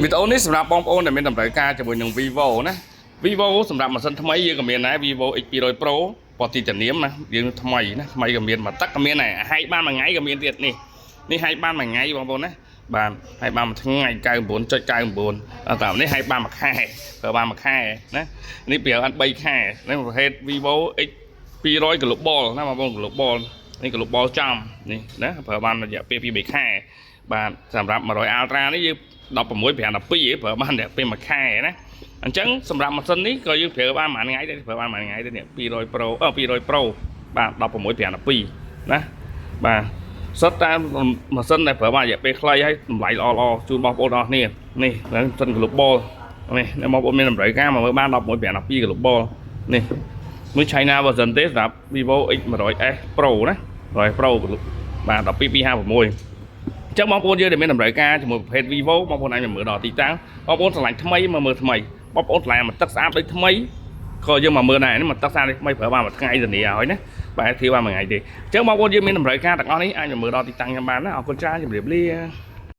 វីដេអូនេះសម្រាប់បងប្អូនដែលមានតម្រូវការជាមួយនឹង Vivo ណា Vivo សម្រាប់ម៉ាស៊ីនថ្មីយើងក៏មានដែរ Vivo X200 Pro ពណ៌ទីតានីមណាយើងថ្មីណាថ្មីក៏មានមកទឹកក៏មានដែរហែកបានមួយថ្ងៃក៏មានទៀតនេះហែកបានមួយថ្ងៃបងប្អូនណាបានហែកបានមួយថ្ងៃ 99.99 តាមនេះហែកបានមួយខែប្រើបានមួយខែណានេះប្រើបាន3ខែនេះប្រភេទ Vivo X200 Global ណាបងប្អូន Global នេះ Global ចំនេះណាប្រើបានរយៈពេល2-3ខែបាទសម្រាប់100 Ultra នេះយើង16-5-12ប្រើបានរយៈពេល1ខែណាអញ្ចឹងសម្រាប់ម៉ាស៊ីននេះក៏យើងប្រើបានមួយថ្ងៃដែរប្រើបានមួយថ្ងៃដែរនេះ200 Pro 200 Pro បាទ16-5-12ណាបាទសិតតាមម៉ាស៊ីនដែលប្រើបានរយៈពេលខ្លីហើយតម្លៃល្អជូនបងប្អូនអរគ្នានេះម៉ាស៊ីន Global នេះបងប្អូនមានតម្រូវការមកមើលបាន16-5-12 Global នេះមួយ China version ទេសម្រាប់ Vivo X100s Pro ណា100 Pro បាទ12256ចឹងបងប្អូនយើងដែលមានតម្រូវការជាមួយប្រភេទ Vivo បងប្អូនអាចមើលដល់ទីតាំងបងប្អូនឆ្លាញ់ថ្មីមកមើលថ្មីបងប្អូនឆ្លាញ់មកទឹកស្អាតដូចថ្មីក៏យើងមកមើលដែរនេះមកទឹកស្អាតដូចថ្មីប្រើបានមួយថ្ងៃទៅនេះហើយណាបាទធៀបបានមួយថ្ងៃទេអញ្ចឹងបងប្អូនយើងមានតម្រូវការទាំងអស់នេះអាចមើលដល់ទីតាំងខ្ញុំបានណាអរគុណច្រើនជម្រាបលា